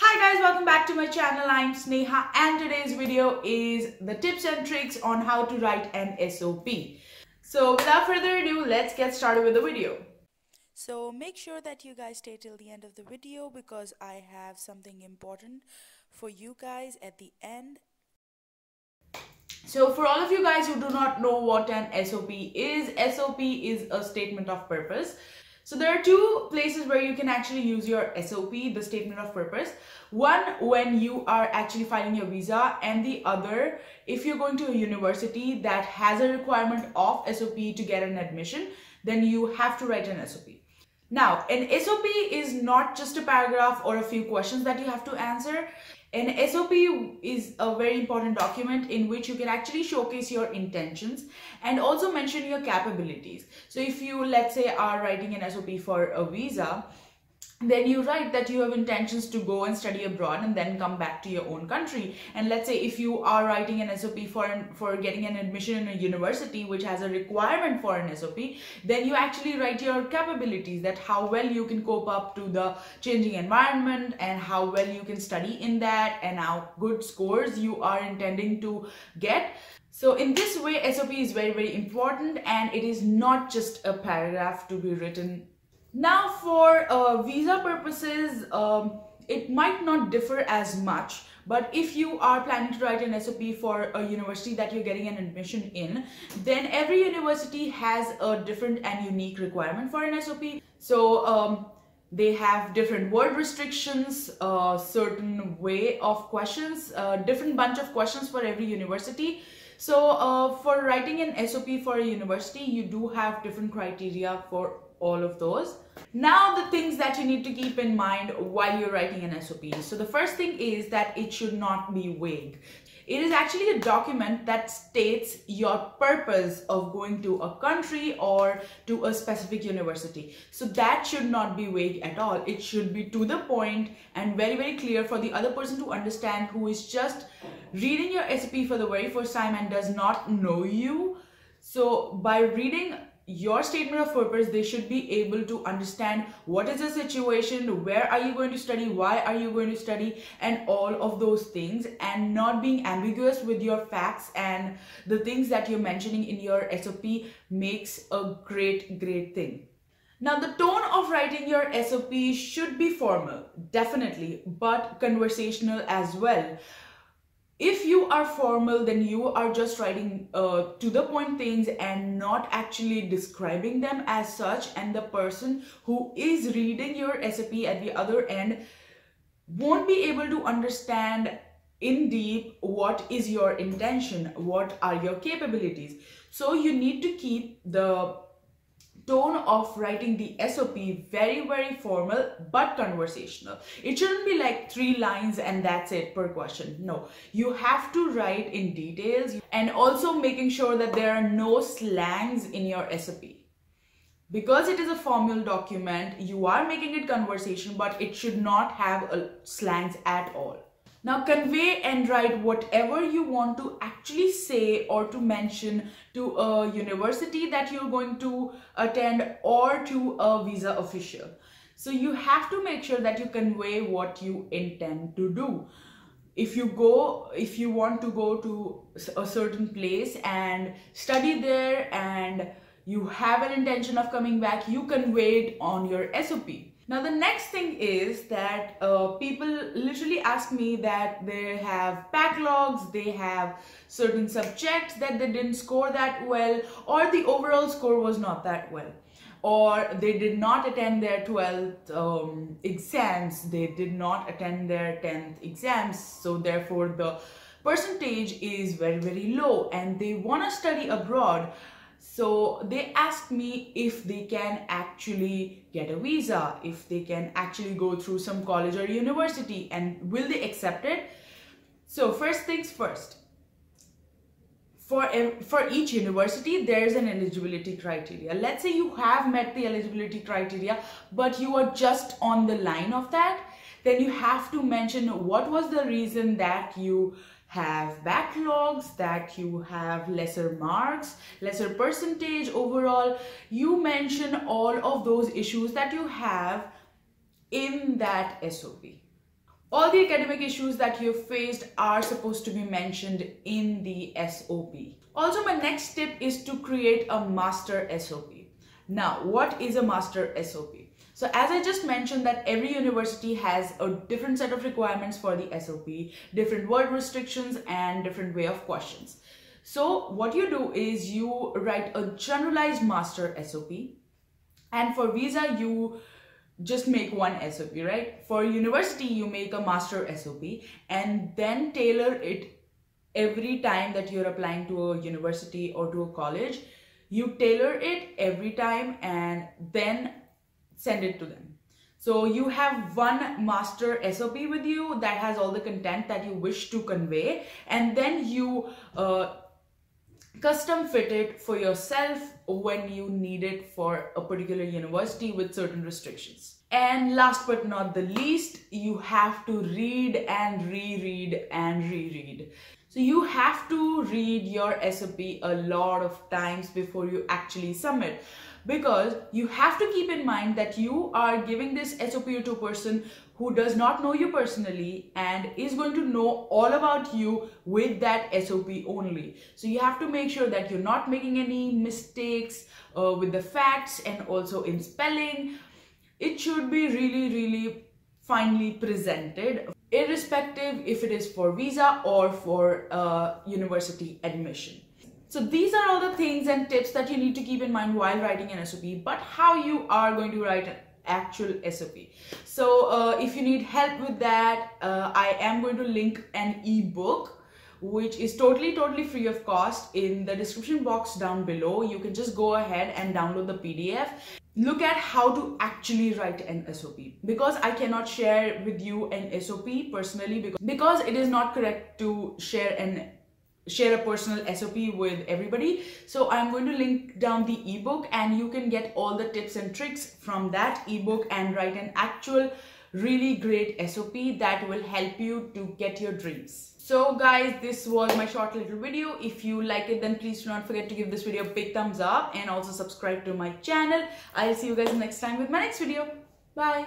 Hi guys, welcome back to my channel. I'm Sneha and today's video is the tips and tricks on how to write an SOP. So without further ado, let's get started with the video. So make sure that you guys stay till the end of the video because I have something important for you guys at the end. So for all of you guys who do not know what an SOP is a statement of purpose. So there are two places where you can actually use your SOP, the statement of purpose. One, when you are actually filing your visa, and the other, if you're going to a university that has a requirement of SOP to get an admission, then you have to write an SOP. Now, an SOP is not just a paragraph or a few questions that you have to answer. An SOP is a very important document in which you can actually showcase your intentions and also mention your capabilities. So if you, let's say, are writing an SOP for a visa, then you write that you have intentions to go and study abroad and then come back to your own country. And let's say if you are writing an SOP for getting an admission in a university which has a requirement for an SOP, then you actually write your capabilities, that how well you can cope up to the changing environment and how well you can study in that and how good scores you are intending to get. So in this way, SOP is very, very important, and it is not just a paragraph to be written. Now for visa purposes, it might not differ as much, but if you are planning to write an SOP for a university that you're getting an admission in, then every university has a different and unique requirement for an SOP. So they have different word restrictions, certain way of questions, different bunch of questions for every university. So for writing an SOP for a university, you do have different criteria for all of those. Now the things that you need to keep in mind while you're writing an SOP. So the first thing is that it should not be vague. It is actually a document that states your purpose of going to a country or to a specific university. So that should not be vague at all. It should be to the point and very, very clear for the other person to understand, who is just reading your SOP for the very first time and does not know you. So by reading your statement of purpose, they should be able to understand what is the situation, where are you going to study, why are you going to study, and all of those things, and not being ambiguous with your facts and the things that you're mentioning in your SOP makes a great thing. Now, the tone of writing your SOP should be formal, definitely, but conversational as well. If you are formal, then you are just writing to the point things and not actually describing them as such, and the person who is reading your SOP at the other end won't be able to understand in deep what is your intention, what are your capabilities. So you need to keep the tone of writing the SOP very, very formal but conversational. It shouldn't be like 3 lines and that's it per question. No, you have to write in details, and also making sure that there are no slangs in your SOP. Because it is a formal document, you are making it conversation, but it should not have slangs at all. Now convey and write whatever you want to actually say or to mention to a university that you're going to attend or to a visa official. So you have to make sure that you convey what you intend to do. If you want to go to a certain place and study there and you have an intention of coming back, you convey it on your SOP. Now the next thing is that people literally ask me that they have backlogs, they have certain subjects that they didn't score that well, or the overall score was not that well, or they did not attend their 12th exams, they did not attend their 10th exams, so therefore the percentage is very, very low and they want to study abroad. So they ask me if they can actually get a visa, if they can actually go through some college or university, and will they accept it? So first things first, for each university there's an eligibility criteria. Let's say you have met the eligibility criteria but you are just on the line of that, then you have to mention what was the reason that you have backlogs, that you have lesser marks, lesser percentage overall. You mention all of those issues that you have in that SOP. All the academic issues that you've faced are supposed to be mentioned in the SOP. Also, my next tip is to create a master SOP. Now, what is a master SOP? So as I just mentioned that every university has a different set of requirements for the SOP, different word restrictions and different way of questions. So what you do is you write a generalized master SOP, and for visa you just make one SOP, right? For university you make a master SOP and then tailor it every time that you're applying to a university or to a college. You tailor it every time and then send it to them. So you have one master SOP with you that has all the content that you wish to convey, and then you custom fit it for yourself when you need it for a particular university with certain restrictions. And last but not the least, you have to read and reread and reread. So you have to read your SOP a lot of times before you actually submit, because you have to keep in mind that you are giving this SOP to a person who does not know you personally and is going to know all about you with that SOP only. So you have to make sure that you're not making any mistakes with the facts and also in spelling. It should be really finely presented, irrespective if it is for visa or for university admission. So these are all the things and tips that you need to keep in mind while writing an SOP, but how you are going to write an actual SOP. So if you need help with that, I am going to link an ebook which is totally free of cost in the description box down below. You can just go ahead and download the PDF. Look at how to actually write an SOP, because I cannot share with you an SOP personally because it is not correct to share a personal SOP with everybody. So I'm going to link down the ebook and you can get all the tips and tricks from that ebook and write an actual really great SOP that will help you to get your dreams. So guys, this was my short little video. If you like it, then please do not forget to give this video a big thumbs up and also subscribe to my channel. I'll see you guys next time with my next video. Bye.